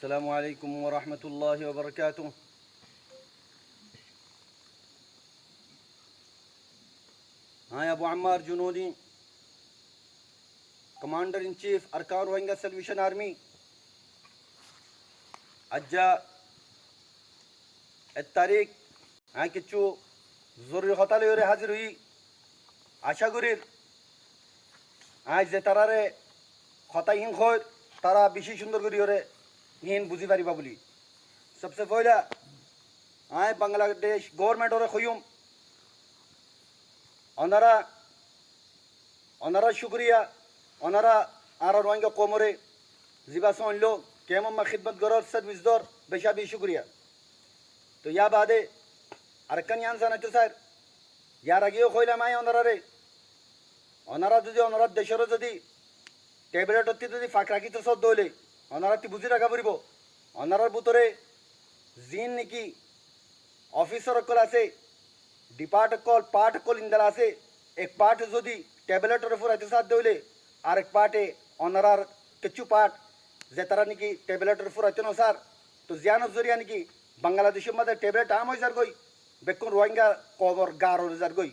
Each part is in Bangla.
السلام عليكم ورحمة الله وبركاته. I Abu Ammar Junudi, Commander-in-Chief, Arkan Rohingya Salvation Army. Ajja التاريخ I কিছু জরুরি কথা লইরে হাজির হই আশা করি আজ যে তারারে কথা হিন হয় তারা বেশি সুন্দর করি ওরে হিন বুঝি পারিবা বলি সবচেয়ে পয়লা আই বাংলাদেশ গভর্নমেন্ট ওরে কইম ওনারা শুক্রিয়া ওনারা আর রোহিঙ্গা কোমরে জীবাসন লো কেমন খিদমত গরর সার্ভিস দর বেশি শুক্রিয়া তো ইয়া বাদে আরেকখান ইয়ান জানাইতো স্যার ইয়ার আগেও কইলাম আই ওনারা যদি ওনারা দেশেরও যদি ট্যাবলেট অতি যদি ফাঁক রাখিতে সব দইলে ওনারা তি বুঝি রাখা পড়ব ওনারার ভিতরে জিন নাকি অফিসার অকল আছে পার্ট অকল ইন্দালা আছে এক পার্ট যদি ট্যাবলেটের উপর এত সাথ দইলে আরেক পার্টে ওনারার কিছু পার্ট যে তারা নাকি ট্যাবলেটের উপর এত স্যার তো জিয়ানোর জরিয়া নাকি বাংলাদেশের মধ্যে ট্যাবলেট আম হয়ে যার গই বেকুন রোহিঙ্গা কবর গার হয়ে যার গই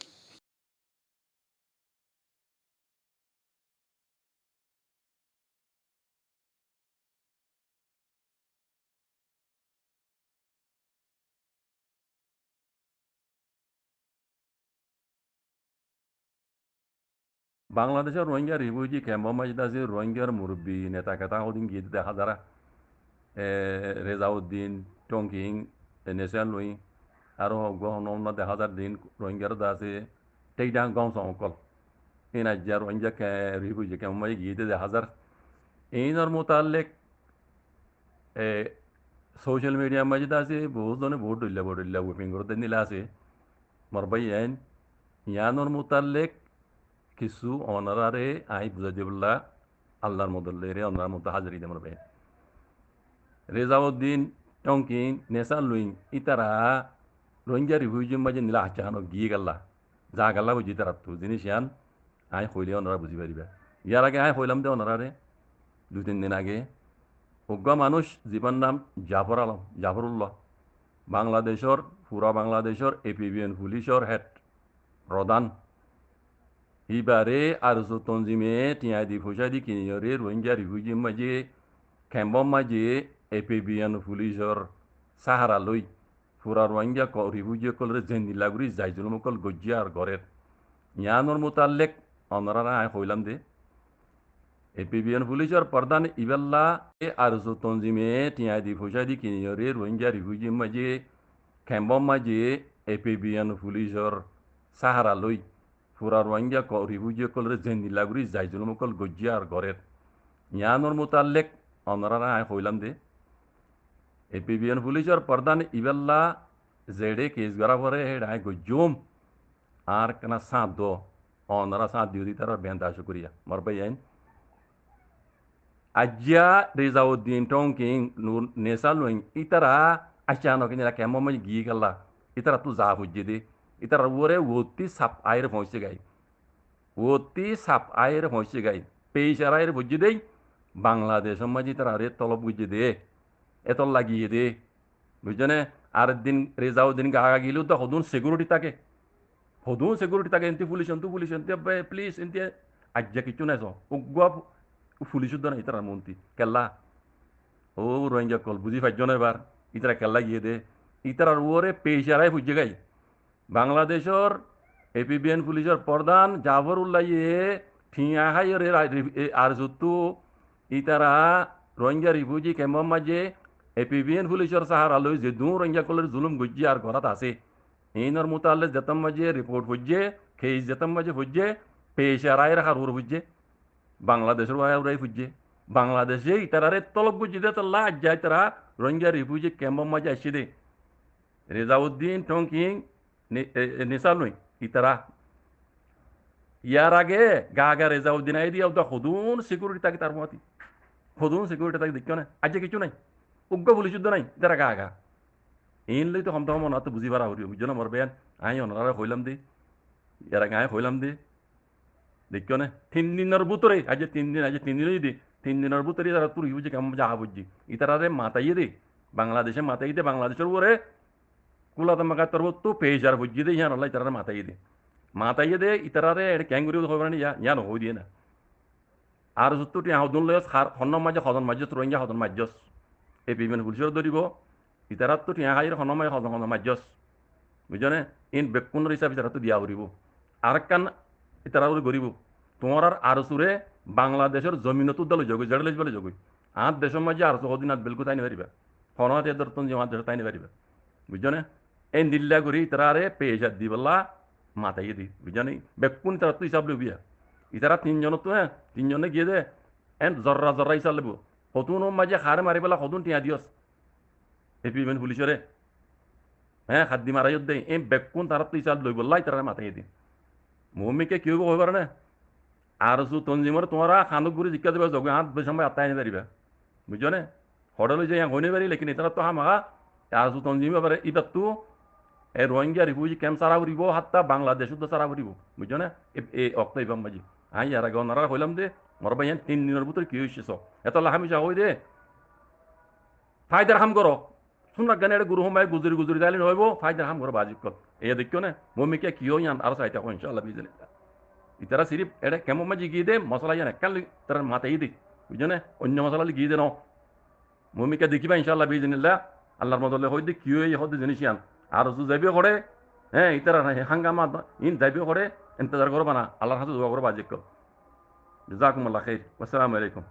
বাংলাদেশের রোহিঙ্গা রিফিউজি ক্যাম্প মাঝদাসি রোহিঙ্গার মুরব্বী নেতা কেতা ওদিন গিয়ে দেখা যারা রেজাউদ্দিন টঙ্কিং নেশাল লুই আরও অন্য দেখা যার দিন রোহিঙ্গার দাসে টেকডাং গাঁও সকল এই রাজ্যা রোহিঙ্গা রিফিউজি ক্যাম্প মাঝে গিয়ে দেখা যার এইনার মোতালেক সোশ্যাল মিডিয়া মাঝদাসি বহুত জনে ভোট ডইলা উইপিং করতে নিলে আছে মরবাই ইয়ানোর মোতালেক কিছু অনারারে আই বুঝাই দিবলা আল্লাহর মদল্লেরে অনার মতো হাজারি দেমর বে রেজাউদ্দিন টঙ্কিং নেসার লুইং ইতারা রোহিঙ্গা রিফিউজি মাঝে নিলা আচাহানো গিয়ে গাল্লা যা গাল্লা বুঝি তারা তো জিনিস ইয়ান আই হইলে ওনারা বুঝি পারিবা ইয়ার আগে আই হইলাম দে ওনারারে 2-3 দিন আগে অজ্ঞ মানুষ জীবন নাম জাফরুল্লাহ বাংলাদেশের পুরা বাংলাদেশের এপিবিএন পুলিশের হেড প্রধান ইবারে আরজু তঞ্জিমে টিয়া দি ফুসা দি কিনিয়রে রোহিঙ্গা রিফিউজি মাঝে ক্যাম্পম মাঝে এপিবিএন পুলিশের সাহারা লই পুরা রোহিঙ্গা রিফিউজি কলরে জেন্দি লাগুরি যাইজুলম কল গজ্জিয়া আর ঘরের ইয়ানোর মোতালেক অনরা হইলাম দে এপিবিএন পুলিশের প্রধান ইবেল্লা আরজু তঞ্জিমে টিয়া দি ফুসা দি কিনিয়রে রোহিঙ্গা রিফিউজি মাঝে ক্যাম্পম মাঝে এপিবিএন পুলিশের সাহারা লই পুরা রোহিঙ্গা রিফিউজি কলরে জেন্দি লাগুরি যাইজুলম কল গজ্জিয়া আর ঘরের ইয়ানোর মোতালেক অনরা হইলাম দে এপিবিএন পুলিশের প্রধান ইবেল্লা জেডে কেস গড়া পরে হেডায় গজ্জুম আর কেনা সাঁত দো অনরা সাঁত দিও দি তারা বেন্দা শুক্রিয়া মরবাই আইন আজ্জা রেজাউদ্দিন টঙ্কিং নেশা লুইং ইতারা আচানো কিনা কেমন মাঝে গিয়ে গেলা ইতারা তো যা হজ্জে দে ইতারা ওরে ওতি সাপ আয়ের পৌঁছে গাই ওতি সাপ আয়ের পৌঁছে গাই পেইসার আয়ের বুঝে দেই বাংলাদেশের মাঝে তারা রে তলব বুঝে দে এত লাগিয়ে দে বুঝছেনে আর দিন রেজাউদ্দিন গা গিলেও তো হদুন সিকিউরিটি থাকে এনতি পুলিশ এনতি প্লিজ এনতি আজ্জা কিছু নাই উগ্র পুলিশ নাই তারা মন্ত্রী কেল্লা ও রোহিঙ্গা কল বুঝি পাইজন এবার ইতারা কেল্লা গিয়ে দে ইতারার ওরে পেইসারাই বুঝে গাই বাংলাদেশের এপিবিএন পুলিশের প্রধান জাফরুল্লাহ ঠিয়া হাইরে আর যুতু ইতারা রোহিঙ্গা রিফিউজি ক্যাম্পর মাঝে এপিবিএন পুলিশের সাহারা লই যে দু রোহিঙ্গা কলের জুলুম গজ্জি আর ঘরাত আছে এইনর মোতালে যেতাম মাঝে রিপোর্ট বুঝছে খেয়ে যেতাম মাঝে বুঝছে পেশারায় রাখার ওর বুঝছে বাংলাদেশের ওরাই বুঝছে বাংলাদেশে ইতারারে তলব বুঝছে দে তো লাজ যায় তারা রোহিঙ্গা রিফিউজি ক্যাম্পর মাঝে আসছে দে রেজাউদ্দিন টঙ্কিং নিসার নই ইতারা ইয়ার আগে গা রেজাউদ্দিন আই দিয়া হদুন সিকিউরিটি থাকে তার মতি হদুন সিকিউরিটি থাকে দেখ না আজ কিছু নাই উগ্র পুলিশ যুদ্ধ নাই তারা গা এইন লই তো হমতা মনে তো বুঝি পারা হরি বুঝছো না মরবে আই অনারা হইলাম দে ইয়ার আগে আই হইলাম দে দেখ না 3 দিনের ভিতরে আজ 3 দিন যদি দিনের ভিতরে তারা তুই বুঝি কেমন যা বুঝছি ইতারারে মাতাইয়ে দে বাংলাদেশে মাতাই দে বাংলাদেশের উপরে কুলা তোমাকে তোর তো পেজার বুঝি দে ইয়ান আল্লাহ ইতারারে মাতাইয়ে দে ইতারারে এটা ক্যাঙ্গুরি হবে না ইয়ান হই দিয়ে না আর যত টি আহদুন লয়স হন্নম মাঝে হদন মাঝে রোহিঙ্গা হদন মাঝস এই বিভিন্ন পুলিশের ধরিব ইতারাত তো টিয়া হাইয়ের হন্নম মাঝে হদন হদন মাঝস বুঝনে ইন বেকুনের হিসাবে ইতারা তো দিয়া করিব আর কান ইতারা গরিব তোমার আর সুরে বাংলাদেশের জমিনত উদ্দাল যোগ জেডলেজ বলে যোগ আর দেশের মাঝে আর সদিন আর বেলকু তাই নিবারিবা ফনাতে দর্তন যে দেশ তাই নিবারিবা বুঝনে এই নিল্লা করি ইতারা আরে পেশা দি বললা মাথায় দি বুঝনি বেকুন তারা তো হিসাব লবিয়া ইতারা তিনজন তো হ্যাঁ তিনজনে গিয়ে দে এন জর্রা জর্রা হিসাব লব হতুন মাঝে হারে মারি পেলা হতুন টিয়া দিয়স এপিমেন্ট পুলিশরে হ্যাঁ খাদ্দি মারাই দে এই বেকুন তারা তো হিসাব লই বললাই তারা মাথায় দি মমিকে কেউ কই পারে না আর সু তঞ্জিমর তোমারা খানুক গুড়ি জিজ্ঞাসা দেবে যোগ হাত সময় আত্মাই আনি পারিবা বুঝছো না হডলে যে হইনে পারি লেকিন এটা তো হামাকা আর সু তঞ্জিম পারে এটা তো এই রোহিঙ্গা রিফিউজি ক্যাম্প সারা উড়িব হাত্তা বাংলাদেশও তো সারা উড়িব বুঝছো না এই অক্ত ইবাম বাজি আই আর আগে ওনারা হইলাম দে মর ভাই 3 দিনের ভিতরে কি হইছে সব এত লাহামিশা হই দে ফায়দার হাম করো শুননা গানে এটা গুরু হমায় গুজরি গুজরি দাইলে হইব ফায়দার হাম করো বাজিক কল এই দেখিও না মমিকে কি হই আর সাইতা ইনশাআল্লাহ বিজলিল্লাহ ইতারা সিরিপ এটা কেমন মাঝে গিয়ে দে মশলা জানে কাল তার মাথায় দি বুঝছো না অন্য মশলা গিয়ে দে ন মমিকে দেখিবা ইনশাআল্লাহ বিজনিল্লাহ আল্লাহর মদলে হই দি কি হই হদ জিনিস ইয়ান আর সু যাইবে করে হ্যাঁ ইতারা হাঙ্গামা ইন যাইবে করে ইন্তজার করবা না আল্লাহর হাতে দোয়া করবা জিক জাযাকুমুল্লাহ খাইর আসসালামু আলাইকুম